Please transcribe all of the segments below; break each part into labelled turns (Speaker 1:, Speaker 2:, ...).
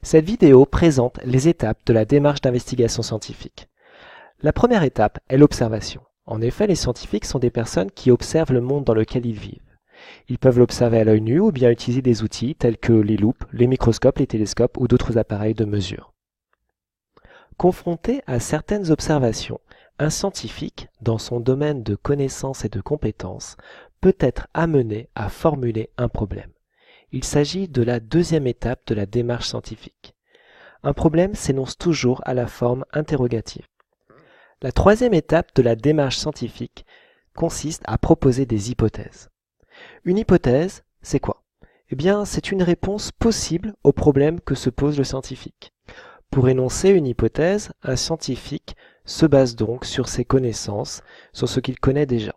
Speaker 1: Cette vidéo présente les étapes de la démarche d'investigation scientifique. La première étape est l'observation. En effet, les scientifiques sont des personnes qui observent le monde dans lequel ils vivent. Ils peuvent l'observer à l'œil nu ou bien utiliser des outils tels que les loupes, les microscopes, les télescopes ou d'autres appareils de mesure. Confronté à certaines observations, un scientifique, dans son domaine de connaissances et de compétences, peut être amené à formuler un problème. Il s'agit de la deuxième étape de la démarche scientifique. Un problème s'énonce toujours à la forme interrogative. La troisième étape de la démarche scientifique consiste à proposer des hypothèses. Une hypothèse, c'est quoi? Eh bien, c'est une réponse possible au problème que se pose le scientifique. Pour énoncer une hypothèse, un scientifique se base donc sur ses connaissances, sur ce qu'il connaît déjà.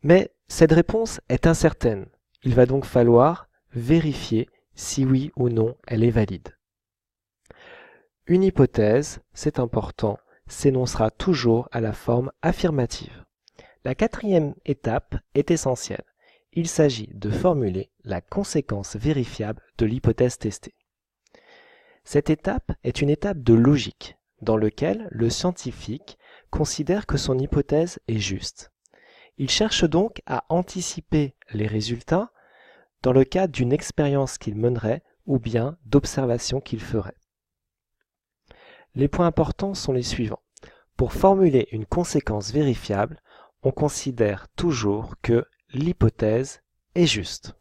Speaker 1: Mais cette réponse est incertaine. Il va donc falloir vérifier si oui ou non elle est valide. Une hypothèse, c'est important, s'énoncera toujours à la forme affirmative. La quatrième étape est essentielle. Il s'agit de formuler la conséquence vérifiable de l'hypothèse testée. Cette étape est une étape de logique, dans laquelle le scientifique considère que son hypothèse est juste. Il cherche donc à anticiper les résultats dans le cadre d'une expérience qu'il mènerait ou bien d'observations qu'il ferait. Les points importants sont les suivants. Pour formuler une conséquence vérifiable, on considère toujours que l'hypothèse est juste.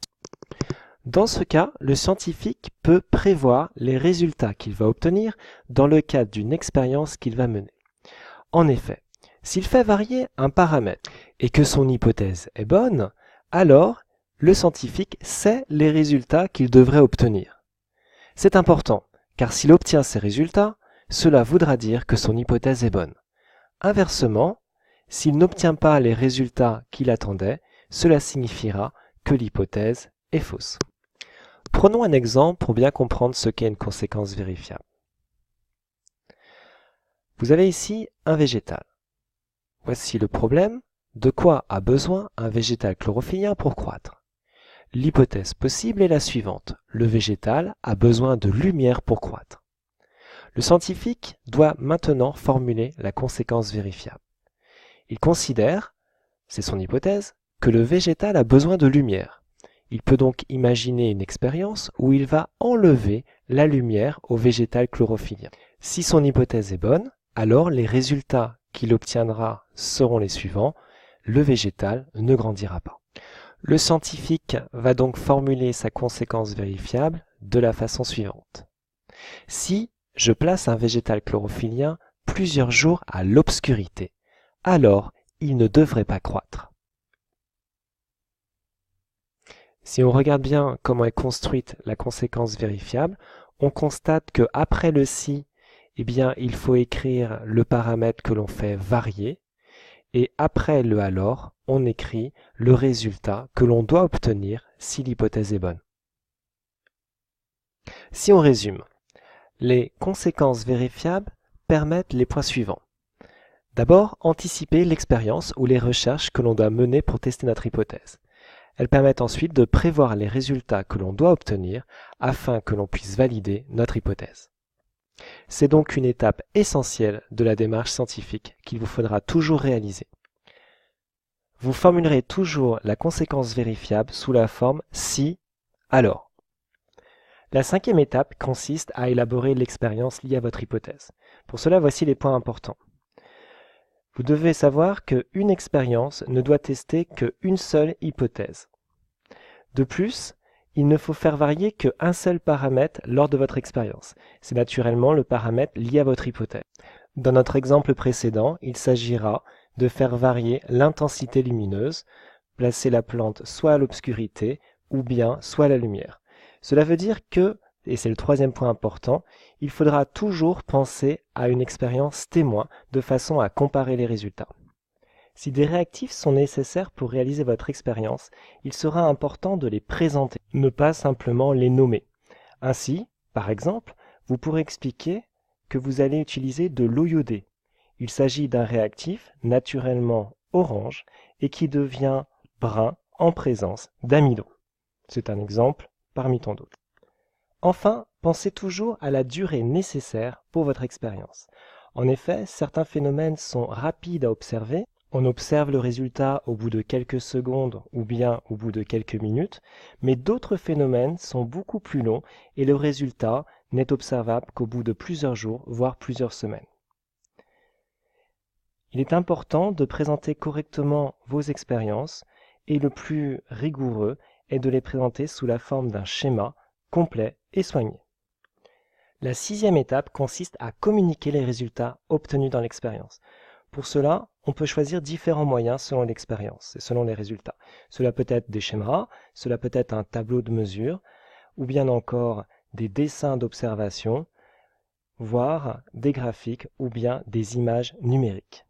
Speaker 1: Dans ce cas, le scientifique peut prévoir les résultats qu'il va obtenir dans le cadre d'une expérience qu'il va mener. En effet, s'il fait varier un paramètre et que son hypothèse est bonne, alors le scientifique sait les résultats qu'il devrait obtenir. C'est important, car s'il obtient ces résultats, cela voudra dire que son hypothèse est bonne. Inversement, s'il n'obtient pas les résultats qu'il attendait, cela signifiera que l'hypothèse est fausse. Prenons un exemple pour bien comprendre ce qu'est une conséquence vérifiable. Vous avez ici un végétal. Voici le problème. De quoi a besoin un végétal chlorophyllien pour croître? L'hypothèse possible est la suivante. Le végétal a besoin de lumière pour croître. Le scientifique doit maintenant formuler la conséquence vérifiable. Il considère, c'est son hypothèse, que le végétal a besoin de lumière. Il peut donc imaginer une expérience où il va enlever la lumière au végétal chlorophyllien. Si son hypothèse est bonne, alors les résultats qu'il obtiendra seront les suivants. Le végétal ne grandira pas. Le scientifique va donc formuler sa conséquence vérifiable de la façon suivante. Si je place un végétal chlorophyllien plusieurs jours à l'obscurité, alors il ne devrait pas croître. Si on regarde bien comment est construite la conséquence vérifiable, on constate qu'après le si, eh bien, il faut écrire le paramètre que l'on fait varier, et après le alors, on écrit le résultat que l'on doit obtenir si l'hypothèse est bonne. Si on résume, les conséquences vérifiables permettent les points suivants. D'abord, anticiper l'expérience ou les recherches que l'on doit mener pour tester notre hypothèse. Elles permettent ensuite de prévoir les résultats que l'on doit obtenir afin que l'on puisse valider notre hypothèse. C'est donc une étape essentielle de la démarche scientifique qu'il vous faudra toujours réaliser. Vous formulerez toujours la conséquence vérifiable sous la forme si, alors. La cinquième étape consiste à élaborer l'expérience liée à votre hypothèse. Pour cela, voici les points importants. Vous devez savoir qu'une expérience ne doit tester qu'une seule hypothèse. De plus, il ne faut faire varier qu'un seul paramètre lors de votre expérience. C'est naturellement le paramètre lié à votre hypothèse. Dans notre exemple précédent, il s'agira de faire varier l'intensité lumineuse, placer la plante soit à l'obscurité ou bien soit à la lumière. Cela veut dire que, et c'est le troisième point important, il faudra toujours penser à une expérience témoin de façon à comparer les résultats. Si des réactifs sont nécessaires pour réaliser votre expérience, il sera important de les présenter, ne pas simplement les nommer. Ainsi, par exemple, vous pourrez expliquer que vous allez utiliser de l'eau iodée. Il s'agit d'un réactif naturellement orange et qui devient brun en présence d'amidon. C'est un exemple parmi tant d'autres. Enfin, Pensez toujours à la durée nécessaire pour votre expérience. En effet, certains phénomènes sont rapides à observer. On observe le résultat au bout de quelques secondes ou bien au bout de quelques minutes, mais d'autres phénomènes sont beaucoup plus longs et le résultat n'est observable qu'au bout de plusieurs jours, voire plusieurs semaines. Il est important de présenter correctement vos expériences et le plus rigoureux est de les présenter sous la forme d'un schéma complet et soigné. La 6e étape consiste à communiquer les résultats obtenus dans l'expérience. Pour cela, on peut choisir différents moyens selon l'expérience et selon les résultats. Cela peut être des schémas, cela peut être un tableau de mesure, ou bien encore des dessins d'observation, voire des graphiques ou bien des images numériques.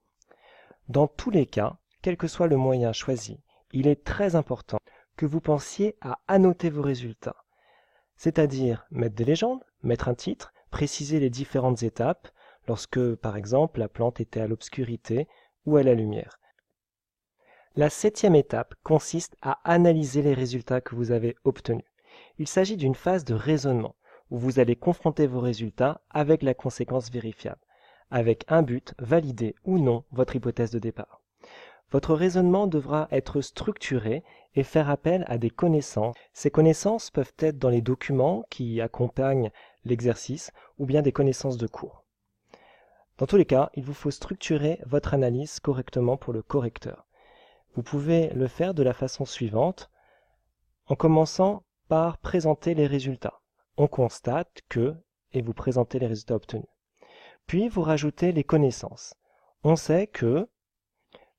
Speaker 1: Dans tous les cas, quel que soit le moyen choisi, il est très important que vous pensiez à annoter vos résultats, c'est-à-dire mettre des légendes, mettre un titre, préciser les différentes étapes lorsque, par exemple, la plante était à l'obscurité ou à la lumière. La 7e étape consiste à analyser les résultats que vous avez obtenus. Il s'agit d'une phase de raisonnement où vous allez confronter vos résultats avec la conséquence vérifiable, avec un but, valider ou non votre hypothèse de départ. Votre raisonnement devra être structuré et faire appel à des connaissances. Ces connaissances peuvent être dans les documents qui accompagnent l'exercice ou bien des connaissances de cours. Dans tous les cas, il vous faut structurer votre analyse correctement pour le correcteur. Vous pouvez le faire de la façon suivante, en commençant par présenter les résultats. On constate que, et vous présentez les résultats obtenus. Puis vous rajoutez les connaissances. On sait que,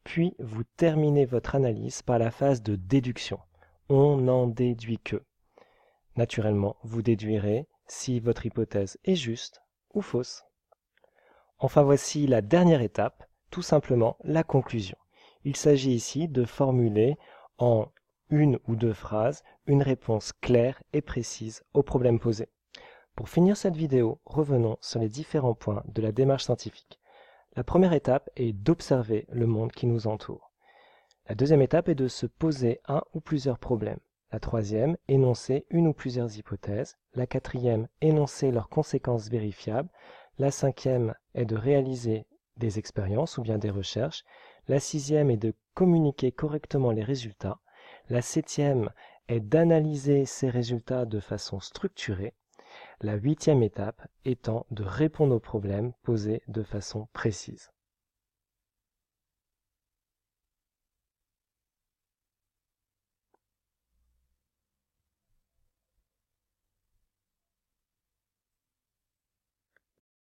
Speaker 1: puis vous terminez votre analyse par la phase de déduction. On n'en déduit que. Naturellement, vous déduirez si votre hypothèse est juste ou fausse. Enfin, voici la dernière étape, tout simplement la conclusion. Il s'agit ici de formuler en une ou deux phrases une réponse claire et précise au problème posé. Pour finir cette vidéo, revenons sur les différents points de la démarche scientifique. La première étape est d'observer le monde qui nous entoure. La deuxième étape est de se poser un ou plusieurs problèmes. La troisième, énoncer une ou plusieurs hypothèses. La quatrième, énoncer leurs conséquences vérifiables. La cinquième est de réaliser des expériences ou bien des recherches. La sixième est de communiquer correctement les résultats. La septième est d'analyser ces résultats de façon structurée. La 8e étape étant de répondre aux problèmes posés de façon précise.